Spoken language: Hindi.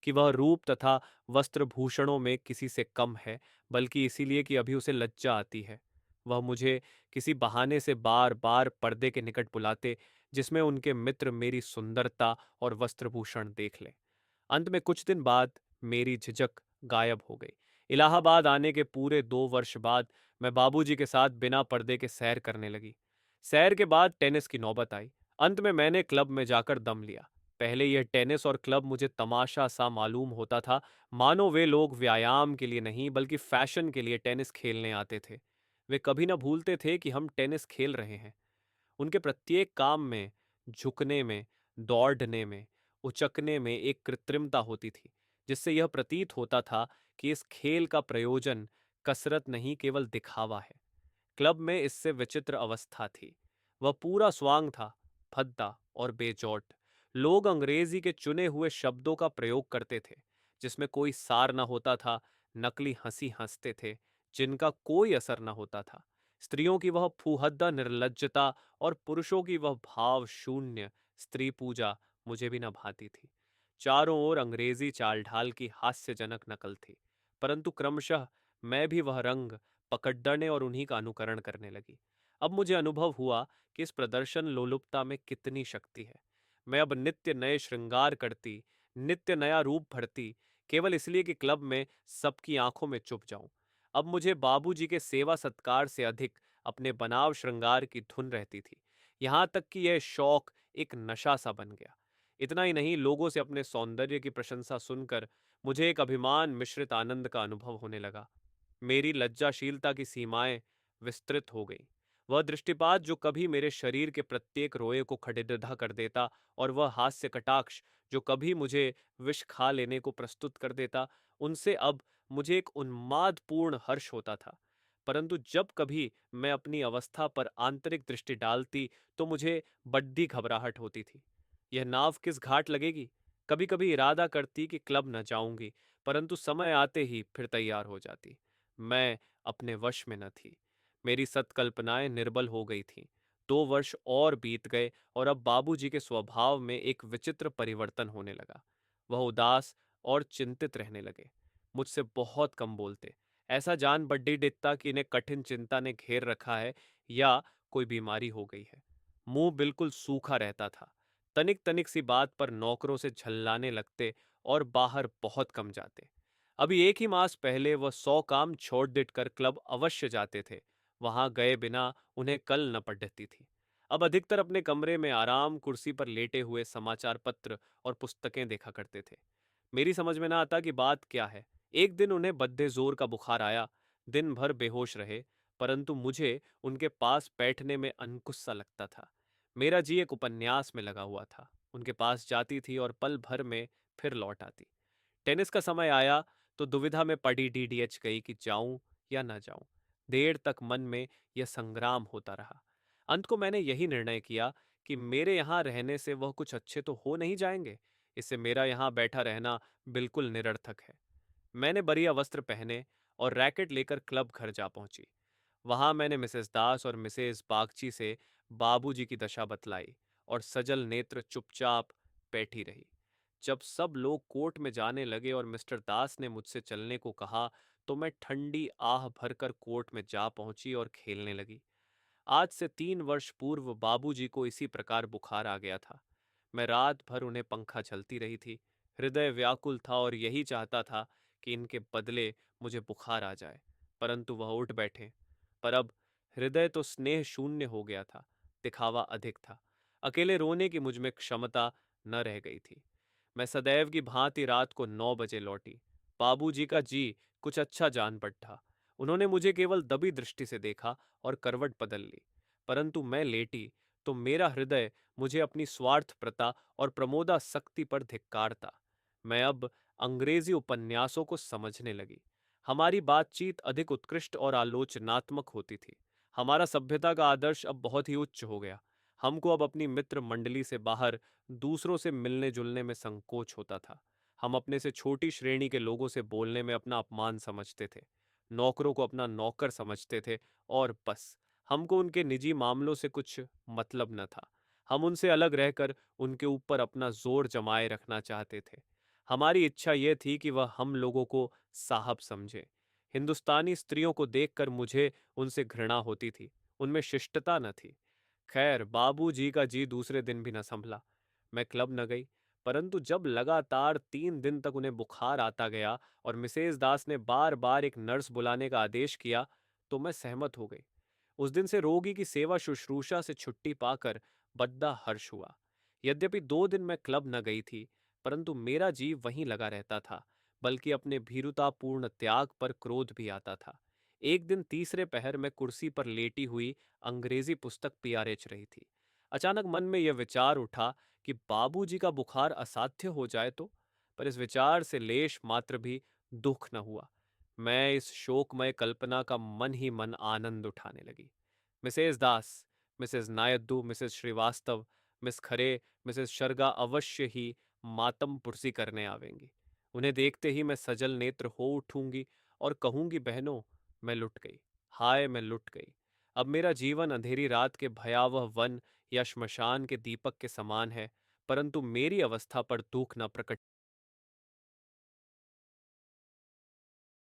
कि वह रूप तथा वस्त्रभूषणों में किसी से कम है, बल्कि इसीलिए कि अभी उसे लज्जा आती है। वह मुझे किसी बहाने से बार बार पर्दे के निकट बुलाते, जिसमें उनके मित्र मेरी सुंदरता और वस्त्रभूषण देख लें। अंत में कुछ दिन बाद मेरी झिझक गायब हो गई। इलाहाबाद आने के पूरे 2 वर्ष बाद मैं बाबूजी के साथ बिना पर्दे के सैर करने लगी। सैर के बाद टेनिस की नौबत आई। अंत में मैंने क्लब में जाकर दम लिया। पहले यह टेनिस और क्लब मुझे तमाशा सा मालूम होता था, मानो वे लोग व्यायाम के लिए नहीं बल्कि फैशन के लिए टेनिस खेलने आते थे। वे कभी न भूलते थे कि हम टेनिस खेल रहे हैं। उनके प्रत्येक काम में, झुकने में, दौड़ने में, उचकने में एक कृत्रिमता होती थी, जिससे यह प्रतीत होता था कि इस खेल का प्रयोजन कसरत नहीं केवल दिखावा है। क्लब में इससे विचित्र अवस्था थी। वह पूरा स्वांग था, भद्दा और बेजोट। लोग अंग्रेजी के चुने हुए शब्दों का प्रयोग करते थे, जिसमें कोई सार न होता था। नकली हंसी हंसते थे, जिनका कोई असर न होता था। स्त्रियों की वह फूहद्दा निर्लज्जता और पुरुषों की वह भाव शून्य स्त्री पूजा मुझे भी न भाती थी। चारों ओर अंग्रेजी चालढाल की हास्यजनक नकल थी, परंतु क्रमशः मैं भी वह रंग पकड़ने और उन्हीं का अनुकरण करने लगी। अब मुझे अनुभव हुआ कि इस प्रदर्शन लोलुपता में कितनी शक्ति है। मैं अब नित्य नए श्रृंगार करती, नित्य नया रूप भरती, केवल इसलिए कि क्लब में सबकी आंखों में चुप जाऊं। अब मुझे बाबूजी के सेवा सत्कार से अधिक अपने बनाव श्रृंगार की धुन रहती थी। यहां तक कि यह शौक एक नशा सा बन गया। इतना ही नहीं, लोगों से अपने सौंदर्य की प्रशंसा सुनकर मुझे एक अभिमान मिश्रित आनंद का अनुभव होने लगा। मेरी लज्जाशीलता की सीमाएं विस्तृत हो गईं। वह दृष्टिपात जो कभी मेरे शरीर के प्रत्येक रोए को खड़ेदृढ़ कर देता, और वह हास्य कटाक्ष जो कभी मुझे विष खा लेने को प्रस्तुत कर देता, उनसे अब मुझे एक उन्मादपूर्ण हर्ष होता था। परंतु जब कभी मैं अपनी अवस्था पर आंतरिक दृष्टि डालती, तो मुझे बड्डी घबराहट होती थी। यह नाव किस घाट लगेगी? कभी कभी इरादा करती कि क्लब न जाऊंगी, परंतु समय आते ही फिर तैयार हो जाती। मैं अपने वश में न थी। मेरी सत्कल्पनाएं निर्बल हो गई थीं। 2 वर्ष और बीत गए और अब बाबूजी के स्वभाव में एक विचित्र परिवर्तन होने लगा। वह उदास और चिंतित रहने लगे। मुझसे बहुत कम बोलते। ऐसा जान बड्डी डित्ता कि इन्हें कठिन चिंता ने घेर रखा है या कोई बीमारी हो गई है। मुंह बिल्कुल सूखा रहता था। तनिक तनिक सी बात पर नौकरों से झल्लाने लगते और बाहर बहुत कम जाते। अभी एक ही मास पहले वह 100 काम छोड़ दिट कर क्लब अवश्य जाते थे। वहां गए बिना उन्हें कल न पड़ती थी। अब अधिकतर अपने कमरे में आराम कुर्सी पर लेटे हुए समाचार पत्र और पुस्तकें देखा करते थे। मेरी समझ में ना आता कि बात क्या है। एक दिन उन्हें बद्दे जोर का बुखार आया। दिन भर बेहोश रहे, परंतु मुझे उनके पास बैठने में अंकुश सा लगता था। मेरा जी एक उपन्यास में लगा हुआ था। उनके पास जाती थी और पल भर में फिर लौट आती। टेनिस का समय आया तो दुविधा में पड़ी डीडीएच गई कि जाऊं या ना जाऊं। देर तक मन में यह संग्राम होता रहा। अंत को मैंने यही निर्णय किया कि मेरे यहाँ रहने से वह कुछ अच्छे तो हो नहीं जाएंगे। इससे मेरा यहाँ बैठा रहना बिल्कुल निरर्थक है। मैंने बढ़िया वस्त्र पहने और रैकेट लेकर क्लब घर जा पहुंची। वहां मैंने मिसेस दास और मिसेस बागची से बाबूजी की दशा बतलाई और सजल नेत्र चुपचाप बैठी रही। जब सब लोग कोर्ट में जाने लगे और मिस्टर दास ने मुझसे चलने को कहा, तो मैं ठंडी आह भरकर कोर्ट में जा पहुंची और खेलने लगी। आज से 3 वर्ष पूर्व बाबूजी को इसी प्रकार बुखार आ गया था। मैं रात भर उन्हें पंखा झलती रही थी। हृदय व्याकुल था और यही चाहता था कि इनके बदले मुझे बुखार आ जाए, परंतु वह उठ बैठे। पर अब हृदय तो स्नेह शून्य हो गया था, दिखावा अधिक था। अकेले रोने की मुझ में क्षमता न रह गई थी। मैं सदैव की भांति रात को 9 बजे लौटी। बाबूजी का जी कुछ अच्छा जान पड़ा। उन्होंने मुझे केवल दबी दृष्टि से देखा और करवट बदल ली। परंतु मैं लेटी तो मेरा हृदय मुझे अपनी स्वार्थप्रता और प्रमोदासक्ति पर धिक्कारता। मैं अब अंग्रेजी उपन्यासों को समझने लगी। हमारी बातचीत अधिक उत्कृष्ट और आलोचनात्मक होती थी। हमारा सभ्यता का आदर्श अब बहुत ही उच्च हो गया। हमको अब अपनी मित्र मंडली से बाहर दूसरों से मिलने जुलने में संकोच होता था। हम अपने से छोटी श्रेणी के लोगों से बोलने में अपना अपमान समझते थे। नौकरों को अपना नौकर समझते थे, और बस हमको उनके निजी मामलों से कुछ मतलब न था। हम उनसे अलग रहकर उनके ऊपर अपना जोर जमाए रखना चाहते थे। हमारी इच्छा यह थी कि वह हम लोगों को साहब समझे। हिंदुस्तानी स्त्रियों को देखकर मुझे उनसे घृणा होती थी, उनमें शिष्टता न थी। खैर, बाबूजी का जी दूसरे दिन भी न संभला। मैं क्लब न गई, परंतु जब लगातार 3 दिन तक उन्हें बुखार आता गया और मिसेज दास ने बार बार एक नर्स बुलाने का आदेश किया, तो मैं सहमत हो गई। उस दिन से रोगी की सेवा शुश्रूषा से छुट्टी पाकर बद्दा हर्ष हुआ। यद्यपि 2 दिन मैं क्लब न गई थी, परंतु मेरा जीव वहीं लगा रहता था, बल्कि अपने भीरुतापूर्ण त्याग पर क्रोध भी आता था। एक दिन तीसरे पहर में कुर्सी पर लेटी हुई अंग्रेजी पुस्तक पियारेच रही थी। अचानक मन में यह विचार उठा कि बाबूजी का बुखार असाध्य हो जाए तो। पर इस विचार से लेश मात्र भी दुख न हुआ। मैं इस शोकमय कल्पना का मन ही मन आनंद उठाने लगी। मिसेज दास, मिसेज नायद्दू, मिसेज श्रीवास्तव, मिस खरे, मिसेज शर्गा अवश्य ही मातम पुरसी करने आवेंगी। उन्हें देखते ही मैं सजल नेत्र हो उठूंगी और कहूंगी, बहनों, मैं लुट गई, हाय मैं लुट गई। अब मेरा जीवन अंधेरी रात के भयावह वन या श्मशान के दीपक के समान है, परंतु मेरी अवस्था पर दुख न प्रकट